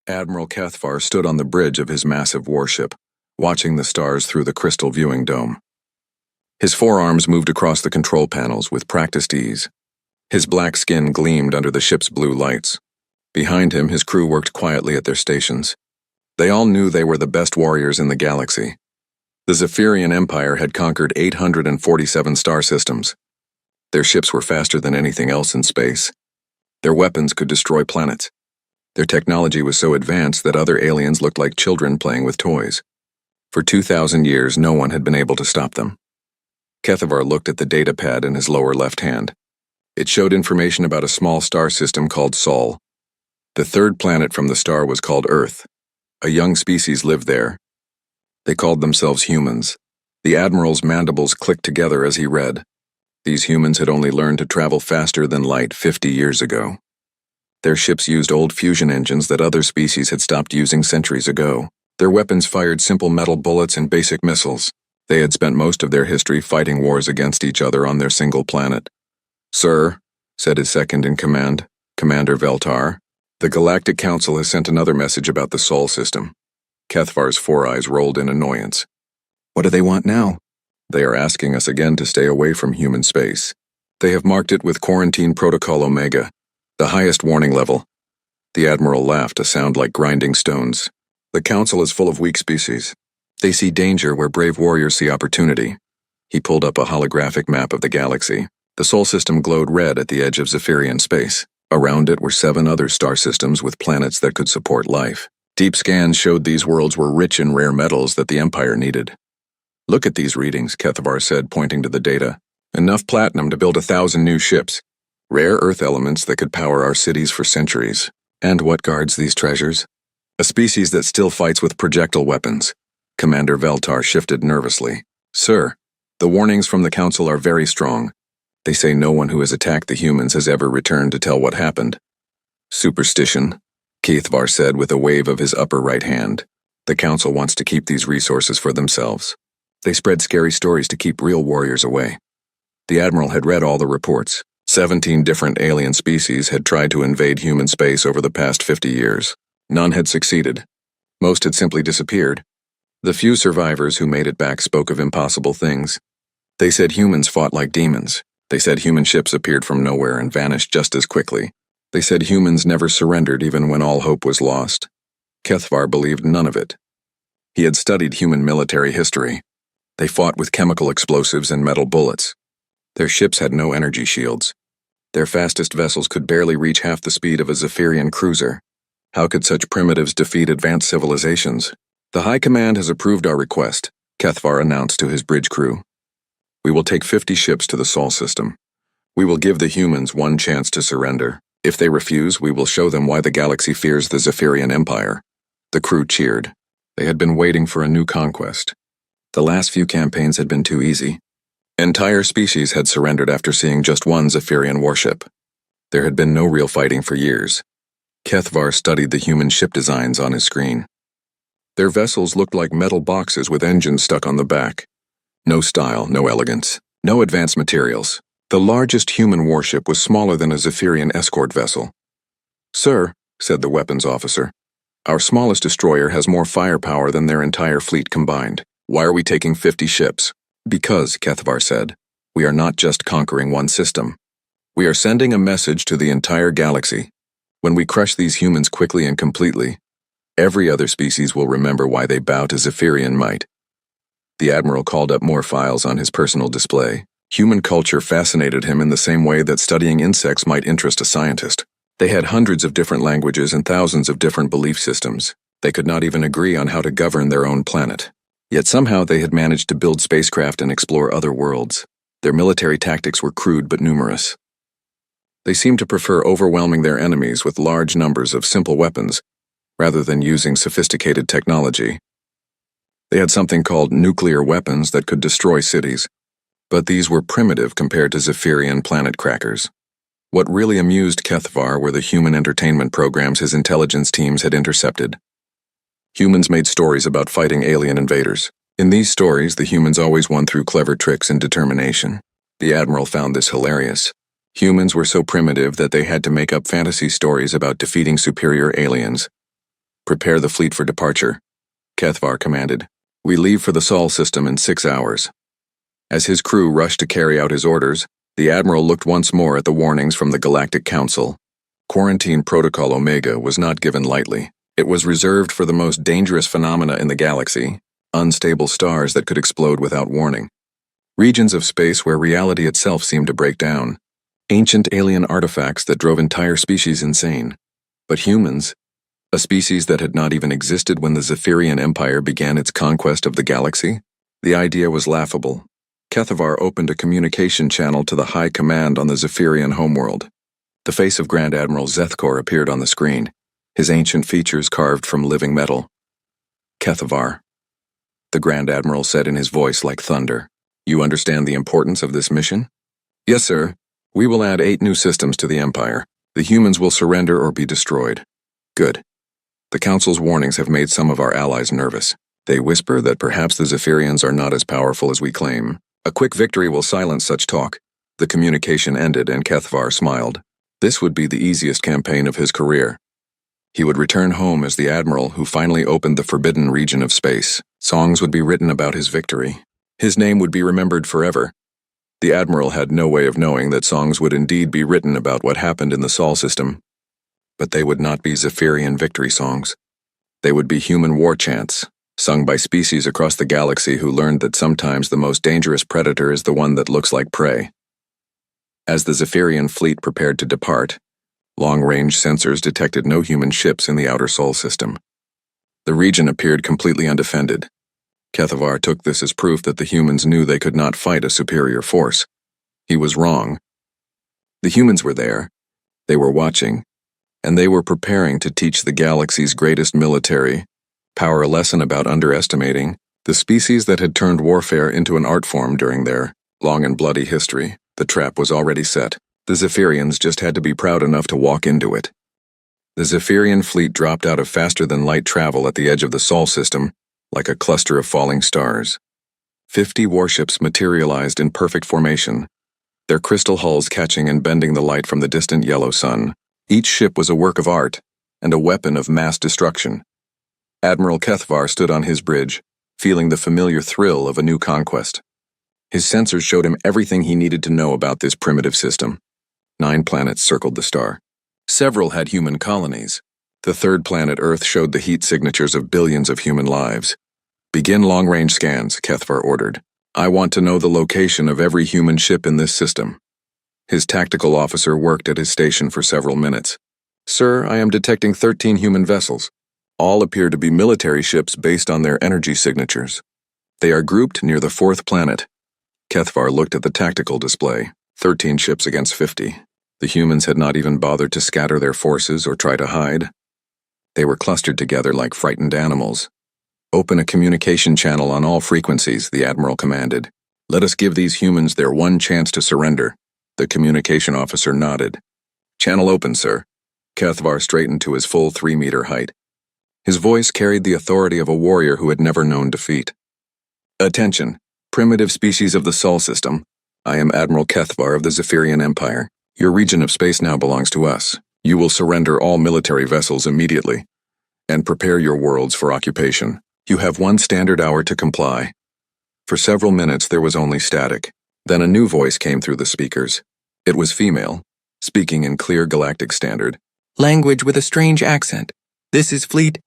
Admiral Cathvar stood on the bridge of his massive warship, watching the stars through the crystal viewing dome. His forearms moved across the control panels with practiced ease. His black skin gleamed under the ship's blue lights. Behind him, his crew worked quietly at their stations. They all knew they were the best warriors in the galaxy. The Zephyrian Empire had conquered 847 star systems. Their ships were faster than anything else in space. Their weapons could destroy planets. Their technology was so advanced that other aliens looked like children playing with toys. For 2,000 years, no one had been able to stop them. Cathvar looked at the data pad in his lower left hand. It showed information about a small star system called Sol. The third planet from the star was called Earth. A young species lived there. They called themselves humans. The Admiral's mandibles clicked together as he read. These humans had only learned to travel faster than light 50 years ago. Their ships used old fusion engines that other species had stopped using centuries ago. Their weapons fired simple metal bullets and basic missiles. They had spent most of their history fighting wars against each other on their single planet. "Sir," said his second-in-command, Commander Veltar, "the Galactic Council has sent another message about the Sol system." Cathvar's four eyes rolled in annoyance. "What do they want now?" "They are asking us again to stay away from human space. They have marked it with Quarantine Protocol Omega, the highest warning level." The Admiral laughed, a sound like grinding stones. "The Council is full of weak species. They see danger where brave warriors see opportunity." He pulled up a holographic map of the galaxy. The Sol system glowed red at the edge of Zephyrian space. Around it were 7 other star systems with planets that could support life. Deep scans showed these worlds were rich in rare metals that the Empire needed. "Look at these readings," Cathvar said, pointing to the data. "Enough platinum to build 1,000 new ships. Rare earth elements that could power our cities for centuries. And what guards these treasures? A species that still fights with projectile weapons." Commander Veltar shifted nervously. "Sir, the warnings from the Council are very strong. They say no one who has attacked the humans has ever returned to tell what happened." "Superstition," Cathvar said with a wave of his upper right hand. "The Council wants to keep these resources for themselves. They spread scary stories to keep real warriors away." The Admiral had read all the reports. 17 different alien species had tried to invade human space over the past 50 years. None had succeeded. Most had simply disappeared. The few survivors who made it back spoke of impossible things. They said humans fought like demons. They said human ships appeared from nowhere and vanished just as quickly. They said humans never surrendered even when all hope was lost. Cathvar believed none of it. He had studied human military history. They fought with chemical explosives and metal bullets. Their ships had no energy shields. Their fastest vessels could barely reach half the speed of a Zephyrian cruiser. How could such primitives defeat advanced civilizations? "The High Command has approved our request," Cathvar announced to his bridge crew. "We will take 50 ships to the Sol system. We will give the humans one chance to surrender. If they refuse, we will show them why the galaxy fears the Zephyrian Empire." The crew cheered. They had been waiting for a new conquest. The last few campaigns had been too easy. Entire species had surrendered after seeing just one Zephyrian warship. There had been no real fighting for years. Cathvar studied the human ship designs on his screen. Their vessels looked like metal boxes with engines stuck on the back. No style, no elegance, no advanced materials. The largest human warship was smaller than a Zephyrian escort vessel. "Sir," said the weapons officer, "our smallest destroyer has more firepower than their entire fleet combined. Why are we taking 50 ships?" "Because," Cathvar said, "we are not just conquering one system. We are sending a message to the entire galaxy. When we crush these humans quickly and completely, every other species will remember why they bow to Zephyrian might." The Admiral called up more files on his personal display. Human culture fascinated him in the same way that studying insects might interest a scientist. They had hundreds of different languages and thousands of different belief systems. They could not even agree on how to govern their own planet. Yet somehow they had managed to build spacecraft and explore other worlds. Their military tactics were crude but numerous. They seemed to prefer overwhelming their enemies with large numbers of simple weapons, rather than using sophisticated technology. They had something called nuclear weapons that could destroy cities, but these were primitive compared to Zephyrian planet crackers. What really amused Cathvar were the human entertainment programs his intelligence teams had intercepted. Humans made stories about fighting alien invaders. In these stories, the humans always won through clever tricks and determination. The Admiral found this hilarious. Humans were so primitive that they had to make up fantasy stories about defeating superior aliens. Prepare the fleet for departure, Kethvar commanded. We leave for the Sol system in 6 hours. As his crew rushed to carry out his orders, the Admiral looked once more at the warnings from the Galactic Council. Quarantine Protocol Omega was not given lightly. It was reserved for the most dangerous phenomena in the galaxy, unstable stars that could explode without warning. Regions of space where reality itself seemed to break down. Ancient alien artifacts that drove entire species insane. But humans, a species that had not even existed when the Zephyrian Empire began its conquest of the galaxy? The idea was laughable. Kethvar opened a communication channel to the High Command on the Zephyrian homeworld. The face of Grand Admiral Zethkor appeared on the screen, his ancient features carved from living metal. Kethvar, the Grand Admiral said in his voice like thunder. You understand the importance of this mission? Yes, sir. We will add 8 new systems to the Empire. The humans will surrender or be destroyed. Good. The Council's warnings have made some of our allies nervous. They whisper that perhaps the Zephyrians are not as powerful as we claim. A quick victory will silence such talk. The communication ended and Kethvar smiled. This would be the easiest campaign of his career. He would return home as the Admiral who finally opened the forbidden region of space. Songs would be written about his victory. His name would be remembered forever. The Admiral had no way of knowing that songs would indeed be written about what happened in the Sol system. But they would not be Zephyrian victory songs. They would be human war chants, sung by species across the galaxy who learned that sometimes the most dangerous predator is the one that looks like prey. As the Zephyrian fleet prepared to depart, long-range sensors detected no human ships in the outer Sol system. The region appeared completely undefended. Kethvar took this as proof that the humans knew they could not fight a superior force. He was wrong. The humans were there, they were watching, and they were preparing to teach the galaxy's greatest military power a lesson about underestimating the species that had turned warfare into an art form during their long and bloody history. The trap was already set. The Zephyrians just had to be proud enough to walk into it. The Zephyrian fleet dropped out of faster-than-light travel at the edge of the Sol system, like a cluster of falling stars. 50 warships materialized in perfect formation, their crystal hulls catching and bending the light from the distant yellow sun. Each ship was a work of art and a weapon of mass destruction. Admiral Kethvar stood on his bridge, feeling the familiar thrill of a new conquest. His sensors showed him everything he needed to know about this primitive system. 9 planets circled the star. Several had human colonies. The third planet, Earth, showed the heat signatures of billions of human lives. Begin long-range scans, Kethvar ordered. I want to know the location of every human ship in this system. His tactical officer worked at his station for several minutes. Sir, I am detecting 13 human vessels. All appear to be military ships based on their energy signatures. They are grouped near the 4th planet. Kethvar looked at the tactical display. 13 ships against 50. The humans had not even bothered to scatter their forces or try to hide. They were clustered together like frightened animals. Open a communication channel on all frequencies, the Admiral commanded. Let us give these humans their one chance to surrender. The communication officer nodded. Channel open, sir. Kethvar straightened to his full 3-meter height. His voice carried the authority of a warrior who had never known defeat. Attention, primitive species of the Sol system. I am Admiral Kethvar of the Zephyrian Empire. Your region of space now belongs to us. You will surrender all military vessels immediately, and prepare your worlds for occupation. You have 1 standard hour to comply. For several minutes there was only static. Then a new voice came through the speakers. It was female, speaking in clear galactic standard. Language with a strange accent. This is Fleet.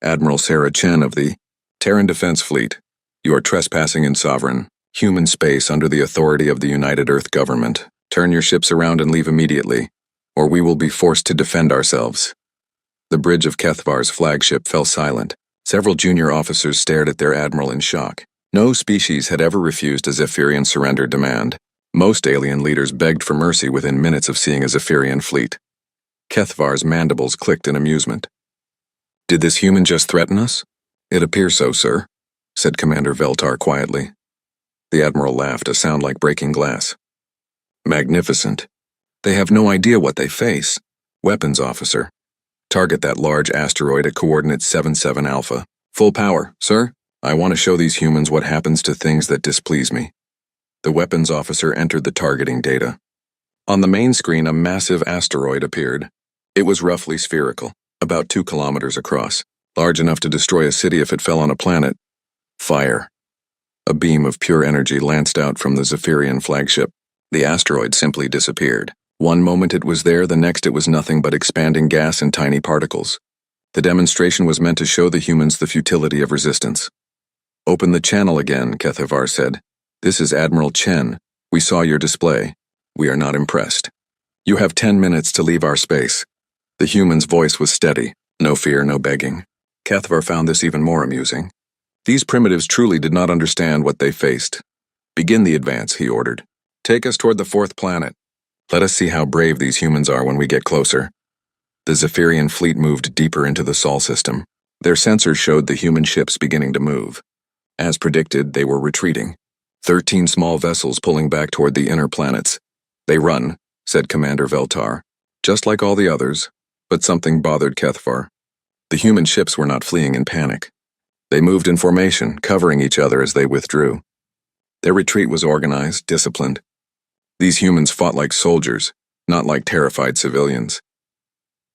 Admiral Sarah Chen of the Terran Defense Fleet. You are trespassing in sovereign, human space under the authority of the United Earth Government. Turn your ships around and leave immediately, or we will be forced to defend ourselves. The bridge of Kethvar's flagship fell silent. Several junior officers stared at their admiral in shock. No species had ever refused a Zephyrian surrender demand. Most alien leaders begged for mercy within minutes of seeing a Zephyrian fleet. Kethvar's mandibles clicked in amusement. Did this human just threaten us? It appears so, sir, said Commander Veltar quietly. The admiral laughed, a sound like breaking glass. Magnificent. They have no idea what they face. Weapons officer. Target that large asteroid at coordinate 77 Alpha. Full power, sir. I want to show these humans what happens to things that displease me. The weapons officer entered the targeting data. On the main screen, a massive asteroid appeared. It was roughly spherical, about 2 kilometers across. large enough to destroy a city if it fell on a planet. Fire. A beam of pure energy lanced out from the Zephyrian flagship. The asteroid simply disappeared. One moment it was there, the next it was nothing but expanding gas and tiny particles. The demonstration was meant to show the humans the futility of resistance. "Open the channel again," HFY said. "This is Admiral Chen. We saw your display. We are not impressed. You have 10 minutes to leave our space." The human's voice was steady. No fear, no begging. HFY found this even more amusing. These primitives truly did not understand what they faced. "Begin the advance," he ordered. "Take us toward the 4th planet. Let us see how brave these humans are when we get closer." The Zephyrian fleet moved deeper into the Sol system. Their sensors showed the human ships beginning to move. As predicted, they were retreating. 13 small vessels pulling back toward the inner planets. "They run," said Commander Veltar. "Just like all the others." But something bothered HFY. The human ships were not fleeing in panic. They moved in formation, covering each other as they withdrew. Their retreat was organized, disciplined. These humans fought like soldiers, not like terrified civilians.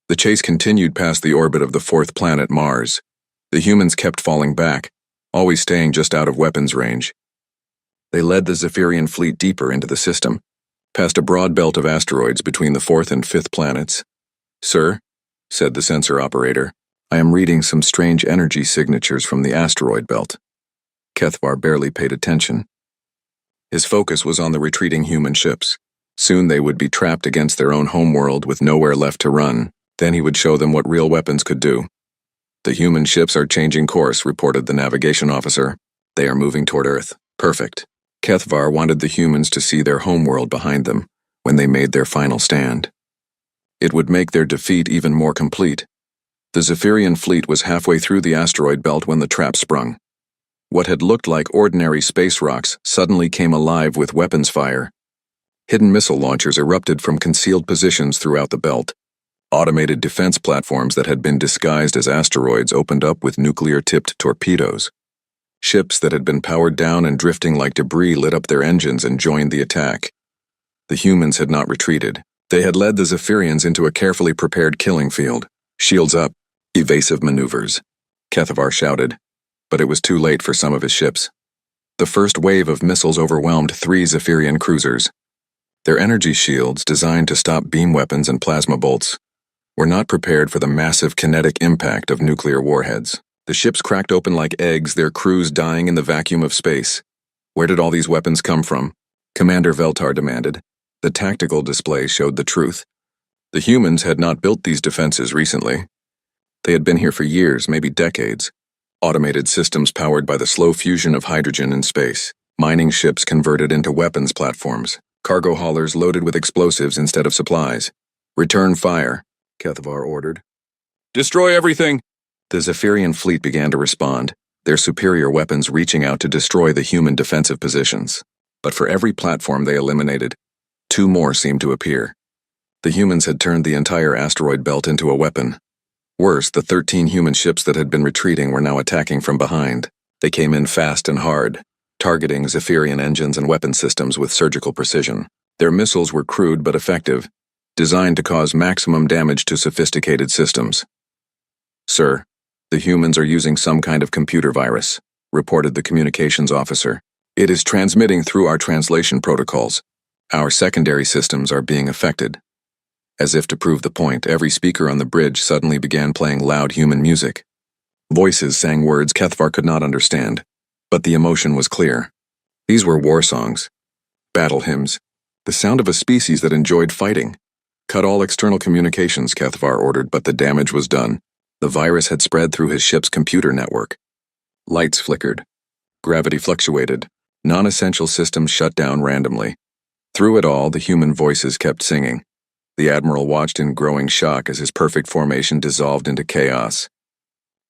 The chase continued past the orbit of the 4th planet, Mars. The humans kept falling back, always staying just out of weapons range. They led the Zephyrian fleet deeper into the system, past a broad belt of asteroids between the 4th and 5th planets. "Sir," said the sensor operator, "I am reading some strange energy signatures from the asteroid belt." HFY barely paid attention. His focus was on the retreating human ships. Soon they would be trapped against their own homeworld with nowhere left to run. Then he would show them what real weapons could do. "The human ships are changing course," reported the navigation officer. "They are moving toward Earth." Perfect. HFY wanted the humans to see their homeworld behind them when they made their final stand. It would make their defeat even more complete. The Zephyrian fleet was halfway through the asteroid belt when the trap sprung. What had looked like ordinary space rocks suddenly came alive with weapons fire. Hidden missile launchers erupted from concealed positions throughout the belt. Automated defense platforms that had been disguised as asteroids opened up with nuclear-tipped torpedoes. Ships that had been powered down and drifting like debris lit up their engines and joined the attack. The humans had not retreated. They had led the Zephyrians into a carefully prepared killing field. "Shields up. Evasive maneuvers," HFY shouted, but it was too late for some of his ships. The first wave of missiles overwhelmed 3 Zephyrian cruisers. Their energy shields, designed to stop beam weapons and plasma bolts, were not prepared for the massive kinetic impact of nuclear warheads. The ships cracked open like eggs, their crews dying in the vacuum of space. "Where did all these weapons come from?" Commander Veltar demanded. The tactical display showed the truth. The humans had not built these defenses recently. They had been here for years, maybe decades. Automated systems powered by the slow fusion of hydrogen in space. Mining ships converted into weapons platforms. Cargo haulers loaded with explosives instead of supplies. "Return fire," HFY ordered. "Destroy everything!" The Zephyrian fleet began to respond, their superior weapons reaching out to destroy the human defensive positions. But for every platform they eliminated, 2 more seemed to appear. The humans had turned the entire asteroid belt into a weapon. Worse, the 13 human ships that had been retreating were now attacking from behind. They came in fast and hard, targeting Zephyrian engines and weapon systems with surgical precision. Their missiles were crude but effective, designed to cause maximum damage to sophisticated systems. "Sir, the humans are using some kind of computer virus," reported the communications officer. "It is transmitting through our translation protocols. Our secondary systems are being affected." As if to prove the point, every speaker on the bridge suddenly began playing loud human music. Voices sang words HFY could not understand, but the emotion was clear. These were war songs, battle hymns, the sound of a species that enjoyed fighting. "Cut all external communications," HFY ordered, but the damage was done. The virus had spread through his ship's computer network. Lights flickered. Gravity fluctuated. Non-essential systems shut down randomly. Through it all, the human voices kept singing. The Admiral watched in growing shock as his perfect formation dissolved into chaos.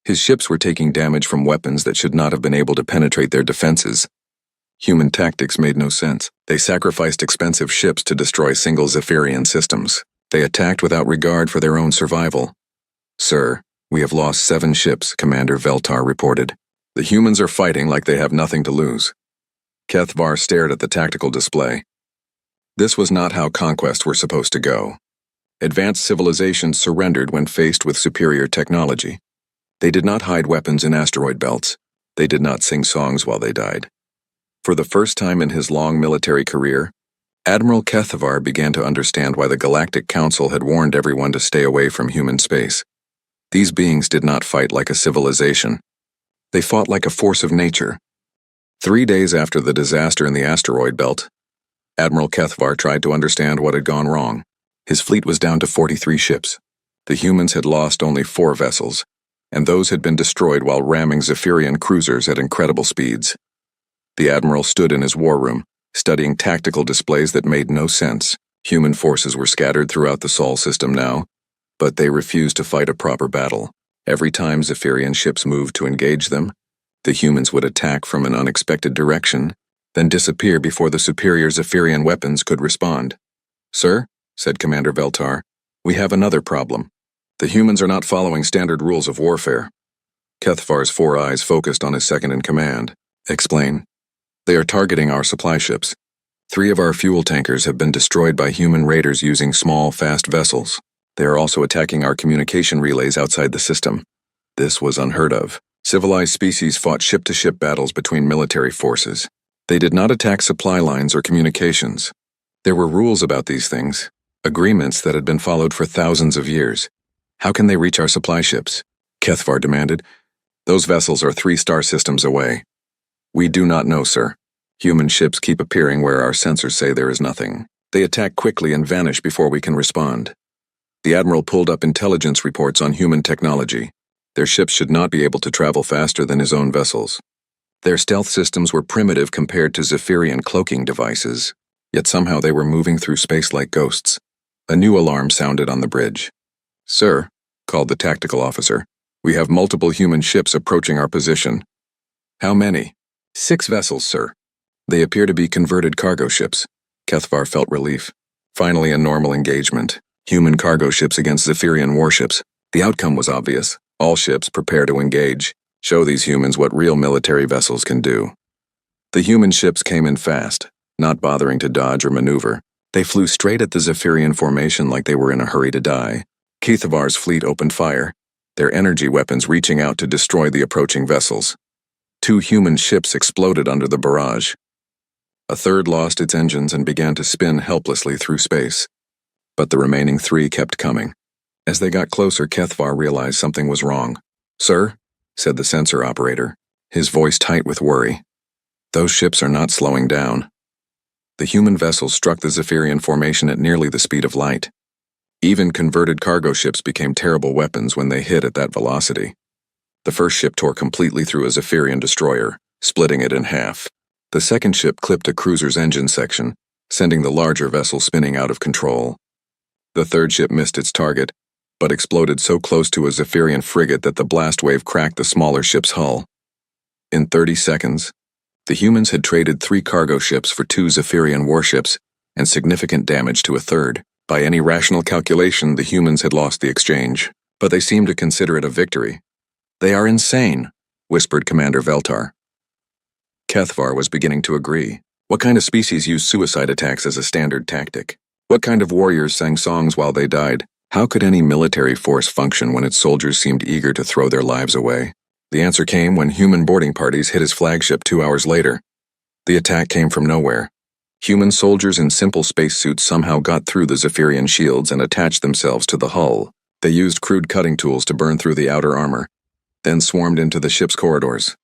His ships were taking damage from weapons that should not have been able to penetrate their defenses. Human tactics made no sense. They sacrificed expensive ships to destroy single Zephyrian systems. They attacked without regard for their own survival. "Sir, we have lost 7 ships," Commander Veltar reported. "The humans are fighting like they have nothing to lose." HFY stared at the tactical display. This was not how conquests were supposed to go. Advanced civilizations surrendered when faced with superior technology. They did not hide weapons in asteroid belts. They did not sing songs while they died. For the first time in his long military career, Admiral Kethavar began to understand why the Galactic Council had warned everyone to stay away from human space. These beings did not fight like a civilization. They fought like a force of nature. 3 days after the disaster in the asteroid belt, Admiral Kethavar tried to understand what had gone wrong. His fleet was down to 43 ships. The humans had lost only 4 vessels, and those had been destroyed while ramming Zephyrian cruisers at incredible speeds. The Admiral stood in his war room, studying tactical displays that made no sense. Human forces were scattered throughout the Sol system now, but they refused to fight a proper battle. Every time Zephyrian ships moved to engage them, the humans would attack from an unexpected direction, then disappear before the superior Zephyrian weapons could respond. "Sir," said Commander Veltar, "we have another problem. The humans are not following standard rules of warfare." Kethavar's 4 eyes focused on his second-in-command. "Explain." "They are targeting our supply ships. 3 of our fuel tankers have been destroyed by human raiders using small, fast vessels. They are also attacking our communication relays outside the system. This was unheard of. Civilized species fought ship-to-ship battles between military forces. They did not attack supply lines or communications. There were rules about these things, agreements that had been followed for thousands of years. How can they reach our supply ships?" Kethavar demanded. "Those vessels are 3 star systems away." "We do not know, sir. Human ships keep appearing where our sensors say there is nothing. They attack quickly and vanish before we can respond." The Admiral pulled up intelligence reports on human technology. Their ships should not be able to travel faster than his own vessels. Their stealth systems were primitive compared to Zephyrian cloaking devices, yet somehow they were moving through space like ghosts. A new alarm sounded on the bridge. "Sir," called the tactical officer, "we have multiple human ships approaching our position." "How many?" "6 vessels, sir. They appear to be converted cargo ships." Kethavar felt relief. Finally a normal engagement. Human cargo ships against Zephyrian warships. The outcome was obvious. All ships prepare to engage. Show these humans what real military vessels can do. The human ships came in fast, not bothering to dodge or maneuver. They flew straight at the Zephyrian formation like they were in a hurry to die. Kethavar's fleet opened fire, their energy weapons reaching out to destroy the approaching vessels. 2 human ships exploded under the barrage. A third lost its engines and began to spin helplessly through space. But the remaining 3 kept coming. As they got closer, Kethavar realized something was wrong. "Sir," said the sensor operator, his voice tight with worry. "Those ships are not slowing down." The human vessels struck the Zephyrian formation at nearly the speed of light. Even converted cargo ships became terrible weapons when they hit at that velocity. The first ship tore completely through a Zephyrian destroyer, splitting it in half. The second ship clipped a cruiser's engine section, sending the larger vessel spinning out of control. The third ship missed its target, but exploded so close to a Zephyrian frigate that the blast wave cracked the smaller ship's hull. In 30 seconds, the humans had traded 3 cargo ships for 2 Zephyrian warships and significant damage to a third. By any rational calculation, the humans had lost the exchange, but they seemed to consider it a victory. "They are insane," whispered Commander Veltar. Kethavar was beginning to agree. What kind of species used suicide attacks as a standard tactic? What kind of warriors sang songs while they died? How could any military force function when its soldiers seemed eager to throw their lives away? The answer came when human boarding parties hit his flagship 2 hours later. The attack came from nowhere. Human soldiers in simple spacesuits somehow got through the Zephyrian shields and attached themselves to the hull. They used crude cutting tools to burn through the outer armor, then swarmed into the ship's corridors.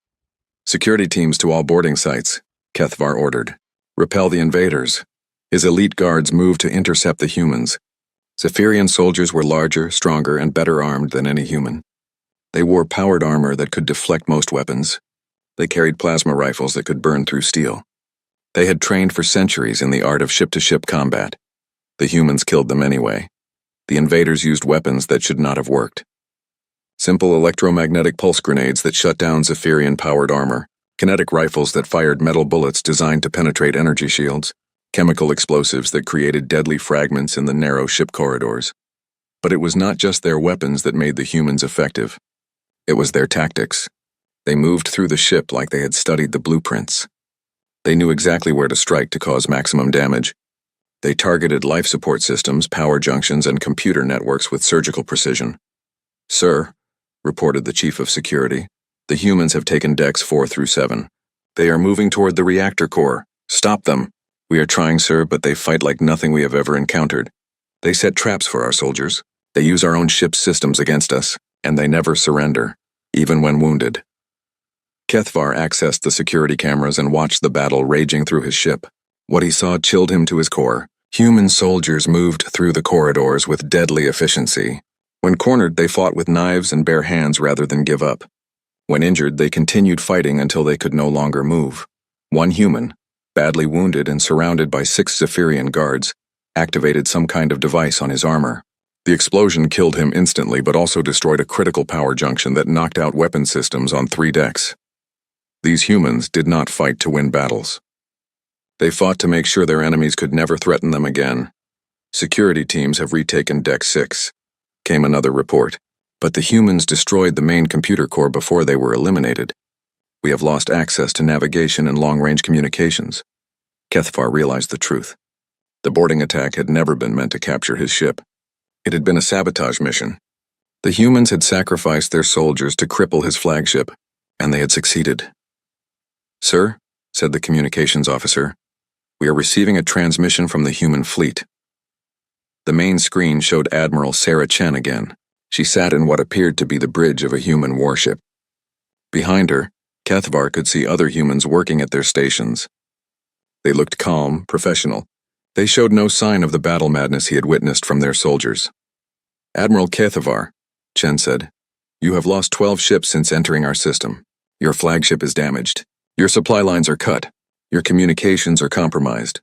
"Security teams to all boarding sites," Kethavar ordered. "Repel the invaders." His elite guards moved to intercept the humans. Zephyrian soldiers were larger, stronger, and better armed than any human. They wore powered armor that could deflect most weapons. They carried plasma rifles that could burn through steel. They had trained for centuries in the art of ship-to-ship combat. The humans killed them anyway. The invaders used weapons that should not have worked. Simple electromagnetic pulse grenades that shut down Zephyrian-powered armor, kinetic rifles that fired metal bullets designed to penetrate energy shields, chemical explosives that created deadly fragments in the narrow ship corridors. But it was not just their weapons that made the humans effective. It was their tactics. They moved through the ship like they had studied the blueprints. They knew exactly where to strike to cause maximum damage. They targeted life support systems, power junctions, and computer networks with surgical precision. "Sir," reported the chief of security. The humans have taken decks 4 through 7. They are moving toward the reactor core. Stop them. We are trying, sir, but they fight like nothing we have ever encountered. They set traps for our soldiers. They use our own ship's systems against us, and they never surrender, even when wounded. Kethvar accessed the security cameras and watched the battle raging through his ship. What he saw chilled him to his core. Human soldiers moved through the corridors with deadly efficiency. When cornered, they fought with knives and bare hands rather than give up. When injured, they continued fighting until they could no longer move. One human, badly wounded and surrounded by 6 Zephyrian guards, activated some kind of device on his armor. The explosion killed him instantly but also destroyed a critical power junction that knocked out weapon systems on 3 decks. These humans did not fight to win battles. They fought to make sure their enemies could never threaten them again. Security teams have retaken Deck 6, came another report, but the humans destroyed the main computer core before they were eliminated. We have lost access to navigation and long-range communications. Kethvar realized the truth. The boarding attack had never been meant to capture his ship. It had been a sabotage mission. The humans had sacrificed their soldiers to cripple his flagship, and they had succeeded. "Sir," said the communications officer, "we are receiving a transmission from the human fleet." The main screen showed Admiral Sarah Chen again. She sat in what appeared to be the bridge of a human warship. Behind her, Kethvar could see other humans working at their stations. They looked calm, professional. They showed no sign of the battle madness he had witnessed from their soldiers. "Admiral Kethvar," Chen said, "you have lost 12 ships since entering our system. Your flagship is damaged. Your supply lines are cut. Your communications are compromised.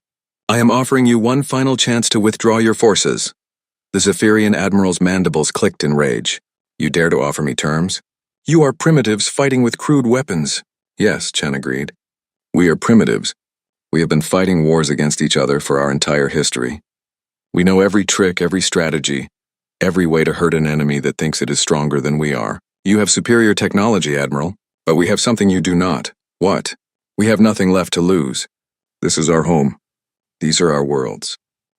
I am offering you one final chance to withdraw your forces." The Zephyrian admiral's mandibles clicked in rage. "You dare to offer me terms? You are primitives fighting with crude weapons." "Yes," Chen agreed. "We are primitives. We have been fighting wars against each other for our entire history. We know every trick, every strategy, every way to hurt an enemy that thinks it is stronger than we are. You have superior technology, Admiral, but we have something you do not." "What?" "We have nothing left to lose. This is our home. These are our worlds,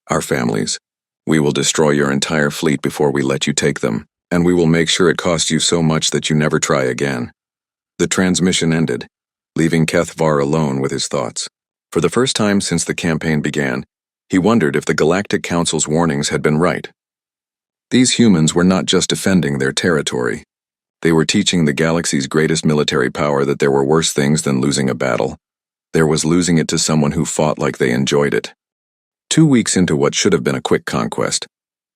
our families. We will destroy your entire fleet before we let you take them, and we will make sure it costs you so much that you never try again." The transmission ended, leaving Kethvar alone with his thoughts. For the first time since the campaign began, he wondered if the Galactic Council's warnings had been right. These humans were not just defending their territory. They were teaching the galaxy's greatest military power that there were worse things than losing a battle. There was losing it to someone who fought like they enjoyed it. 2 weeks into what should have been a quick conquest,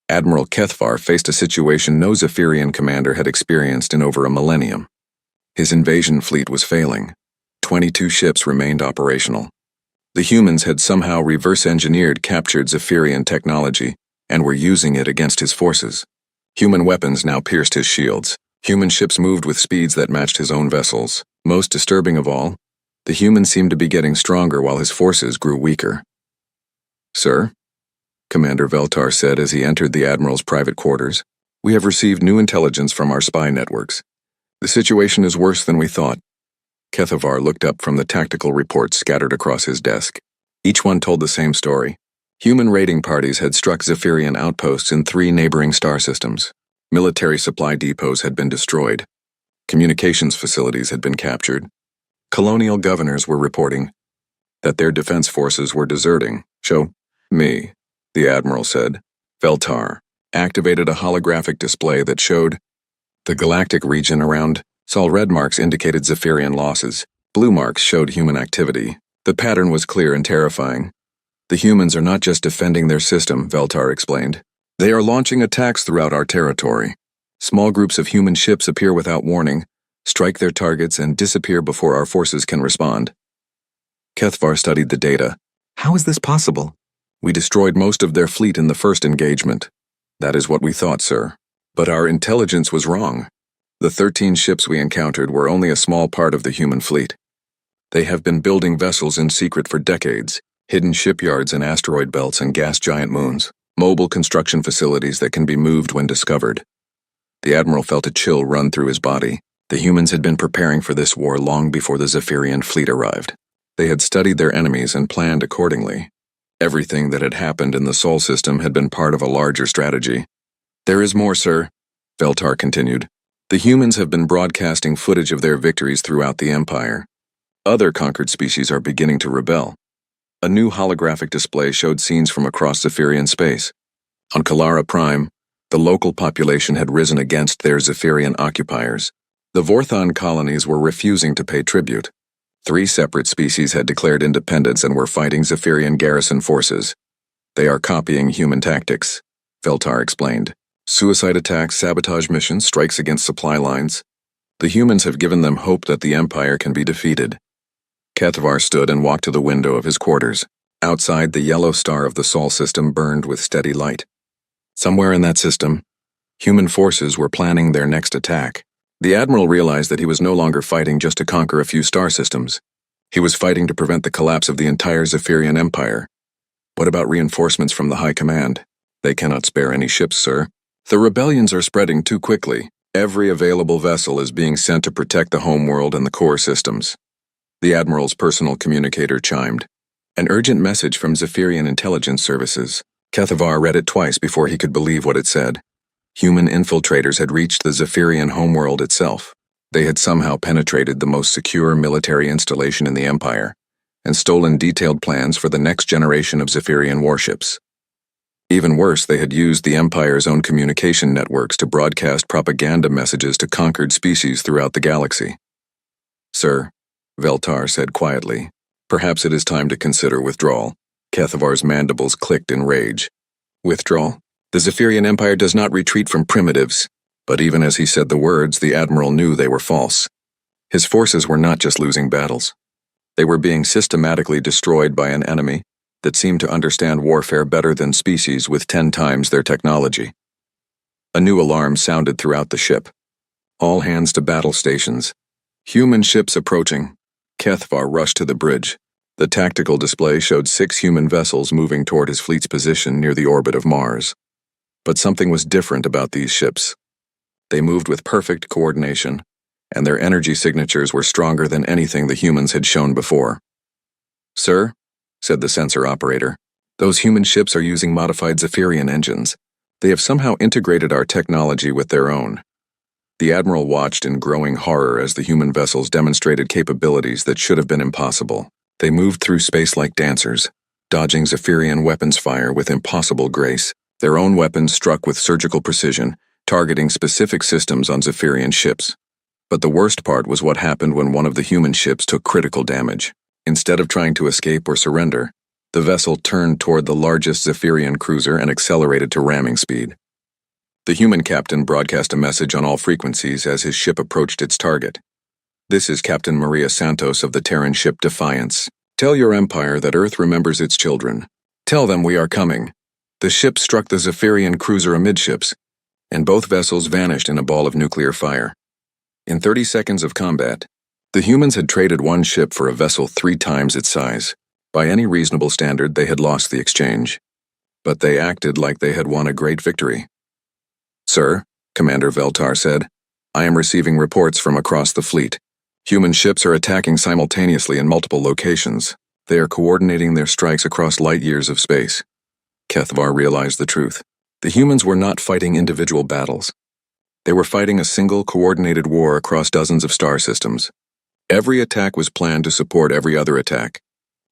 Admiral Kethvar faced a situation no Zephyrian commander had experienced in over a millennium. His invasion fleet was failing. 22 ships remained operational. The humans had somehow reverse-engineered captured Zephyrian technology and were using it against his forces. Human weapons now pierced his shields. Human ships moved with speeds that matched his own vessels. Most disturbing of all, the humans seemed to be getting stronger while his forces grew weaker. "Sir," Commander Veltar said as he entered the Admiral's private quarters, "we have received new intelligence from our spy networks. The situation is worse than we thought." Kethvar looked up from the tactical reports scattered across his desk. Each one told the same story. Human raiding parties had struck Zephyrian outposts in 3 neighboring star systems. Military supply depots had been destroyed. Communications facilities had been captured. Colonial governors were reporting that their defense forces were deserting. "Show me," the Admiral said. Veltar activated a holographic display that showed the galactic region around. Saw red marks indicated Zephyrian losses. Blue marks showed human activity. The pattern was clear and terrifying. "The humans are not just defending their system," Veltar explained. "They are launching attacks throughout our territory. Small groups of human ships appear without warning, strike their targets, and disappear before our forces can respond." Kethvar studied the data. "How is this possible?" "We destroyed most of their fleet in the first engagement." "That is what we thought, sir. But our intelligence was wrong. The 13 ships we encountered were only a small part of the human fleet. They have been building vessels in secret for decades, hidden shipyards in asteroid belts and gas giant moons, mobile construction facilities that can be moved when discovered." The Admiral felt a chill run through his body. The humans had been preparing for this war long before the Zephyrian fleet arrived. They had studied their enemies and planned accordingly. Everything that had happened in the Sol system had been part of a larger strategy. "There is more, sir," Veltar continued. The humans have been broadcasting footage of their victories throughout the Empire. Other conquered species are beginning to rebel. A new holographic display showed scenes from across Zephyrian space. On Kalara Prime, the local population had risen against their Zephyrian occupiers. The Vorthon colonies were refusing to pay tribute. 3 separate species had declared independence and were fighting Zephyrian garrison forces. They are copying human tactics, Veltar explained. Suicide attacks, sabotage missions, strikes against supply lines. The humans have given them hope that the Empire can be defeated. Ketvar stood and walked to the window of his quarters. Outside, the yellow star of the Sol system burned with steady light. Somewhere in that system, human forces were planning their next attack. The Admiral realized that he was no longer fighting just to conquer a few star systems. He was fighting to prevent the collapse of the entire Zephyrian Empire. What about reinforcements from the High Command? They cannot spare any ships, sir. The rebellions are spreading too quickly. Every available vessel is being sent to protect the homeworld and the core systems. The Admiral's personal communicator chimed. An urgent message from Zephyrian intelligence services. Kethavar read it twice before he could believe what it said. Human infiltrators had reached the Zephyrian homeworld itself. They had somehow penetrated the most secure military installation in the Empire and stolen detailed plans for the next generation of Zephyrian warships. Even worse, they had used the Empire's own communication networks to broadcast propaganda messages to conquered species throughout the galaxy. Sir, Veltar said quietly, perhaps it is time to consider withdrawal. Kethavar's mandibles clicked in rage. Withdrawal? The Zephyrian Empire does not retreat from primitives. But even as he said the words, the Admiral knew they were false. His forces were not just losing battles. They were being systematically destroyed by an enemy that seemed to understand warfare better than species with 10 times their technology. A new alarm sounded throughout the ship. All hands to battle stations. Human ships approaching. Kethavar rushed to the bridge. The tactical display showed 6 human vessels moving toward his fleet's position near the orbit of Mars. But something was different about these ships. They moved with perfect coordination, and their energy signatures were stronger than anything the humans had shown before. Sir, said the sensor operator, those human ships are using modified Zephyrian engines. They have somehow integrated our technology with their own. The Admiral watched in growing horror as the human vessels demonstrated capabilities that should have been impossible. They moved through space like dancers, dodging Zephyrian weapons fire with impossible grace. Their own weapons struck with surgical precision, targeting specific systems on Zephyrian ships. But the worst part was what happened when one of the human ships took critical damage. Instead of trying to escape or surrender, the vessel turned toward the largest Zephyrian cruiser and accelerated to ramming speed. The human captain broadcast a message on all frequencies as his ship approached its target. This is Captain Maria Santos of the Terran ship Defiance. Tell your Empire that Earth remembers its children. Tell them we are coming. The ship struck the Zephyrian cruiser amidships, and both vessels vanished in a ball of nuclear fire. In 30 seconds of combat, the humans had traded one ship for a vessel 3 times its size. By any reasonable standard, they had lost the exchange. But they acted like they had won a great victory. Sir, Commander Veltar said, I am receiving reports from across the fleet. Human ships are attacking simultaneously in multiple locations. They are coordinating their strikes across light years of space. Kethavar realized the truth. The humans were not fighting individual battles. They were fighting a single, coordinated war across dozens of star systems. Every attack was planned to support every other attack.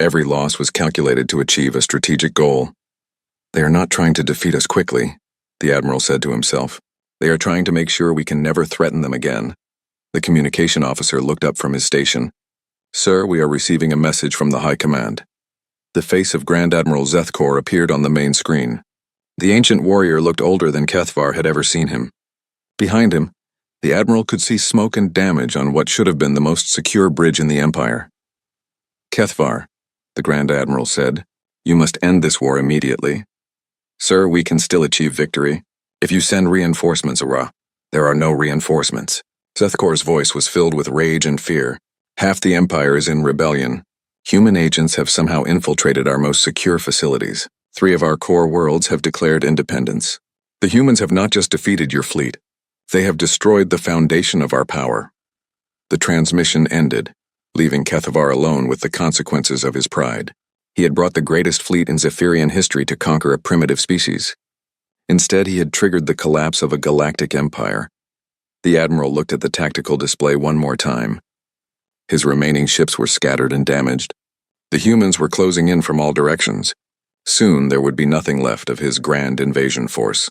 Every loss was calculated to achieve a strategic goal. They are not trying to defeat us quickly, the Admiral said to himself. They are trying to make sure we can never threaten them again. The communication officer looked up from his station. Sir, we are receiving a message from the High Command. The face of Grand Admiral Zethkor appeared on the main screen. The ancient warrior looked older than Kethavar had ever seen him. Behind him, the Admiral could see smoke and damage on what should have been the most secure bridge in the Empire. Kethavar, the Grand Admiral said, you must end this war immediately. Sir, we can still achieve victory. If you send reinforcements, Ara. There are no reinforcements. Zethkor's voice was filled with rage and fear. Half the Empire is in rebellion. Human agents have somehow infiltrated our most secure facilities. 3 of our core worlds have declared independence. The humans have not just defeated your fleet. They have destroyed the foundation of our power. The transmission ended, leaving Kethavar alone with the consequences of his pride. He had brought the greatest fleet in Zephyrian history to conquer a primitive species. Instead, he had triggered the collapse of a galactic empire. The Admiral looked at the tactical display one more time. His remaining ships were scattered and damaged. The humans were closing in from all directions. Soon there would be nothing left of his grand invasion force.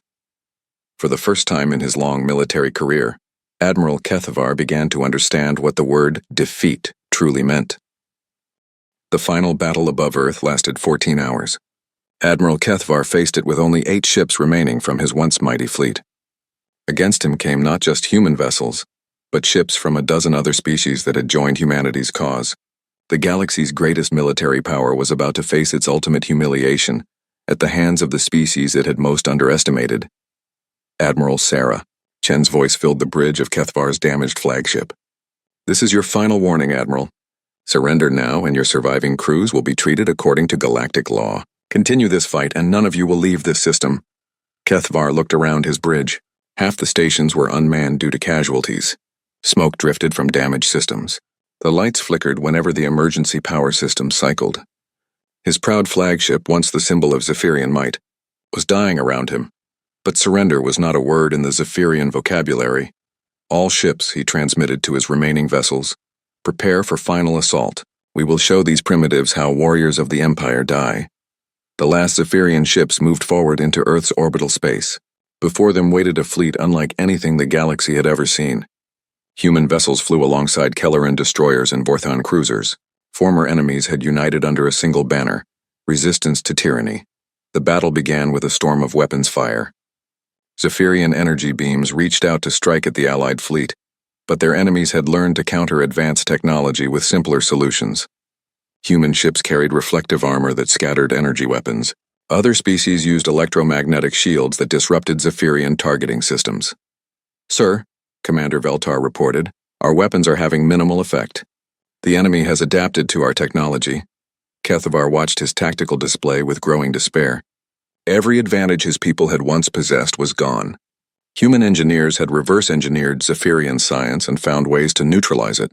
For the first time in his long military career, Admiral Kethavar began to understand what the word defeat truly meant. The final battle above Earth lasted 14 hours. Admiral Kethavar faced it with only 8 ships remaining from his once mighty fleet. Against him came not just human vessels, but ships from a dozen other species that had joined humanity's cause. The galaxy's greatest military power was about to face its ultimate humiliation at the hands of the species it had most underestimated. Admiral Sarah. Chen's voice filled the bridge of Kethavar's damaged flagship. This is your final warning, Admiral. Surrender now and your surviving crews will be treated according to galactic law. Continue this fight and none of you will leave this system. Kethavar looked around his bridge. Half the stations were unmanned due to casualties. Smoke drifted from damaged systems. The lights flickered whenever the emergency power system cycled. His proud flagship, once the symbol of Zephyrian might, was dying around him. But surrender was not a word in the Zephyrian vocabulary. All ships, he transmitted to his remaining vessels, prepare for final assault. We will show these primitives how warriors of the Empire die. The last Zephyrian ships moved forward into Earth's orbital space. Before them waited a fleet unlike anything the galaxy had ever seen. Human vessels flew alongside Kelleran destroyers and Vorthon cruisers. Former enemies had united under a single banner, resistance to tyranny. The battle began with a storm of weapons fire. Zephyrian energy beams reached out to strike at the Allied fleet, but their enemies had learned to counter advanced technology with simpler solutions. Human ships carried reflective armor that scattered energy weapons. Other species used electromagnetic shields that disrupted Zephyrian targeting systems. Sir, Commander Veltar reported, our weapons are having minimal effect. The enemy has adapted to our technology. Kethavar watched his tactical display with growing despair. Every advantage his people had once possessed was gone. Human engineers had reverse-engineered Zephyrian science and found ways to neutralize it.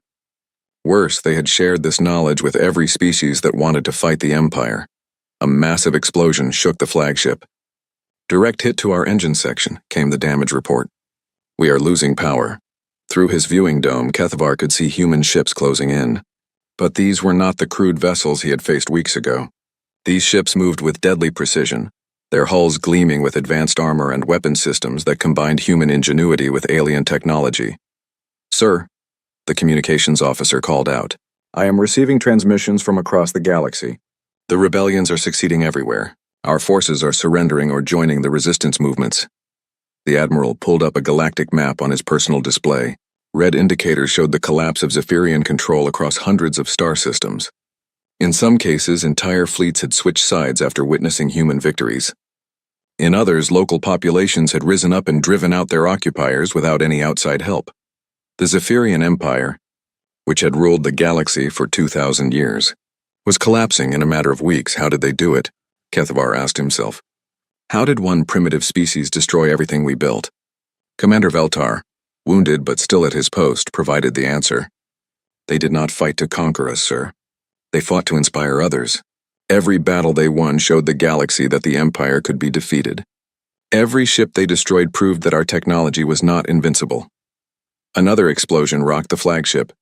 Worse, they had shared this knowledge with every species that wanted to fight the Empire. A massive explosion shook the flagship. Direct hit to our engine section, came the damage report. We are losing power. Through his viewing dome, Kethavar could see human ships closing in. But these were not the crude vessels he had faced weeks ago. These ships moved with deadly precision, their hulls gleaming with advanced armor and weapon systems that combined human ingenuity with alien technology. Sir, the communications officer called out, I am receiving transmissions from across the galaxy. The rebellions are succeeding everywhere. Our forces are surrendering or joining the resistance movements. The Admiral pulled up a galactic map on his personal display. Red indicators showed the collapse of Zephyrian control across hundreds of star systems. In some cases, entire fleets had switched sides after witnessing human victories. In others, local populations had risen up and driven out their occupiers without any outside help. The Zephyrian Empire, which had ruled the galaxy for 2,000 years, was collapsing in a matter of weeks. How did they do it? Kethavar asked himself. How did one primitive species destroy everything we built? Commander Veltar, wounded but still at his post, provided the answer. They did not fight to conquer us, sir. They fought to inspire others. Every battle they won showed the galaxy that the Empire could be defeated. Every ship they destroyed proved that our technology was not invincible. Another explosion rocked the flagship.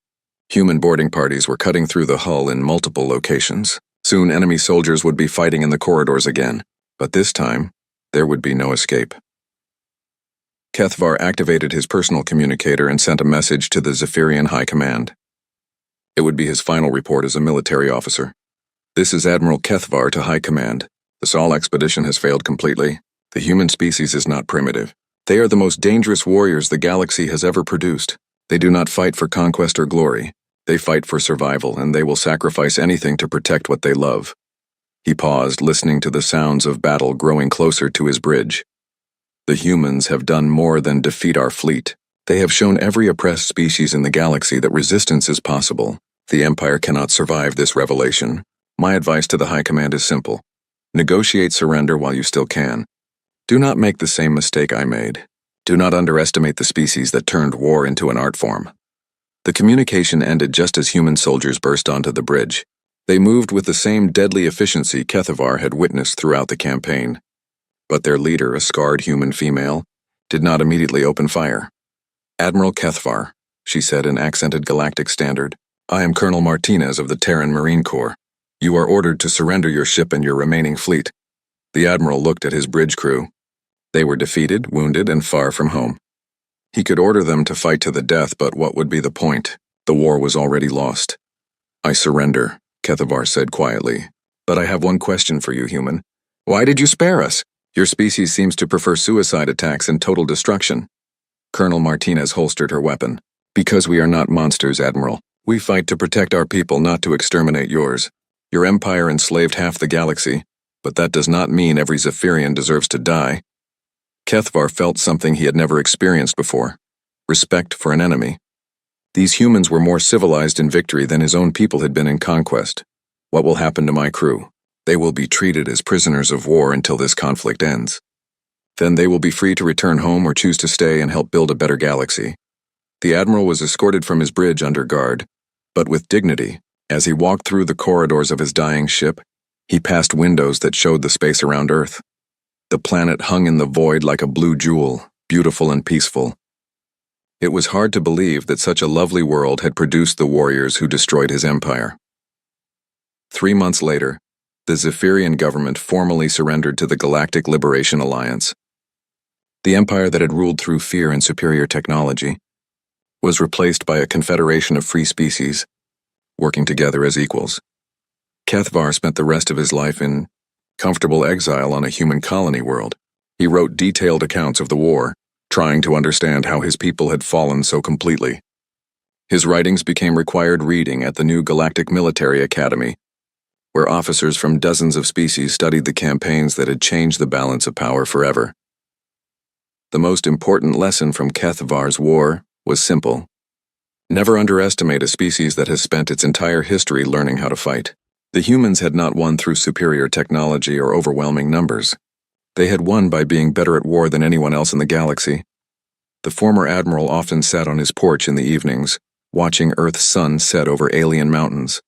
Human boarding parties were cutting through the hull in multiple locations. Soon enemy soldiers would be fighting in the corridors again, but this time, there would be no escape. Kethavar activated his personal communicator and sent a message to the Zephyrian High Command. It would be his final report as a military officer. This is Admiral Kethavar to High Command. The Sol expedition has failed completely. The human species is not primitive. They are the most dangerous warriors the galaxy has ever produced. They do not fight for conquest or glory. They fight for survival, and they will sacrifice anything to protect what they love. He paused, listening to the sounds of battle growing closer to his bridge. The humans have done more than defeat our fleet. They have shown every oppressed species in the galaxy that resistance is possible. The Empire cannot survive this revelation. My advice to the High Command is simple. Negotiate surrender while you still can. Do not make the same mistake I made. Do not underestimate the species that turned war into an art form. The communication ended just as human soldiers burst onto the bridge. They moved with the same deadly efficiency Kethavar had witnessed throughout the campaign. But their leader, a scarred human female, did not immediately open fire. "Admiral Kethvar," she said in accented galactic standard. "I am Colonel Martinez of the Terran Marine Corps. You are ordered to surrender your ship and your remaining fleet." The Admiral looked at his bridge crew. They were defeated, wounded, and far from home. He could order them to fight to the death, but what would be the point? The war was already lost. "I surrender," Kethvar said quietly. "But I have one question for you, human. Why did you spare us? Your species seems to prefer suicide attacks and total destruction." Colonel Martinez holstered her weapon. "Because we are not monsters, Admiral. We fight to protect our people, not to exterminate yours. Your empire enslaved half the galaxy, but that does not mean every Zephyrian deserves to die." Kethvar felt something he had never experienced before: respect for an enemy. These humans were more civilized in victory than his own people had been in conquest. "What will happen to my crew? They will be treated as prisoners of war until this conflict ends. Then they will be free to return home or choose to stay and help build a better galaxy." The Admiral was escorted from his bridge under guard, but with dignity. As he walked through the corridors of his dying ship, he passed windows that showed the space around Earth. The planet hung in the void like a blue jewel, beautiful and peaceful. It was hard to believe that such a lovely world had produced the warriors who destroyed his empire. 3 months later, the Zephyrian government formally surrendered to the Galactic Liberation Alliance. The empire that had ruled through fear and superior technology was replaced by a confederation of free species, working together as equals. Kethvar spent the rest of his life in comfortable exile on a human colony world. He wrote detailed accounts of the war, trying to understand how his people had fallen so completely. His writings became required reading at the new Galactic Military Academy, where officers from dozens of species studied the campaigns that had changed the balance of power forever. The most important lesson from Kethvar's war was simple: never underestimate a species that has spent its entire history learning how to fight. The humans had not won through superior technology or overwhelming numbers. They had won by being better at war than anyone else in the galaxy. The former admiral often sat on his porch in the evenings, watching Earth's sun set over alien mountains.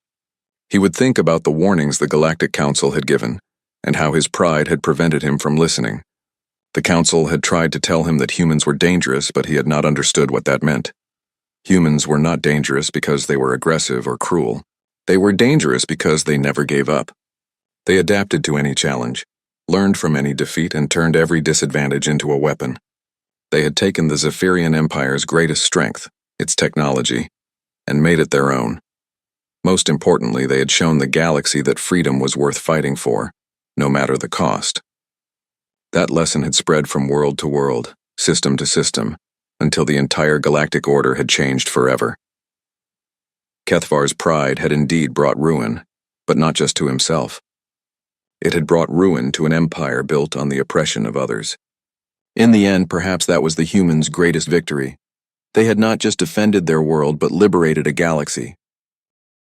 He would think about the warnings the Galactic Council had given, and how his pride had prevented him from listening. The Council had tried to tell him that humans were dangerous, but he had not understood what that meant. Humans were not dangerous because they were aggressive or cruel. They were dangerous because they never gave up. They adapted to any challenge, learned from any defeat, and turned every disadvantage into a weapon. They had taken the Zephyrian Empire's greatest strength, its technology, and made it their own. Most importantly, they had shown the galaxy that freedom was worth fighting for, no matter the cost. That lesson had spread from world to world, system to system, until the entire galactic order had changed forever. Kethvar's pride had indeed brought ruin, but not just to himself. It had brought ruin to an empire built on the oppression of others. In the end, perhaps that was the humans' greatest victory. They had not just defended their world, but liberated a galaxy,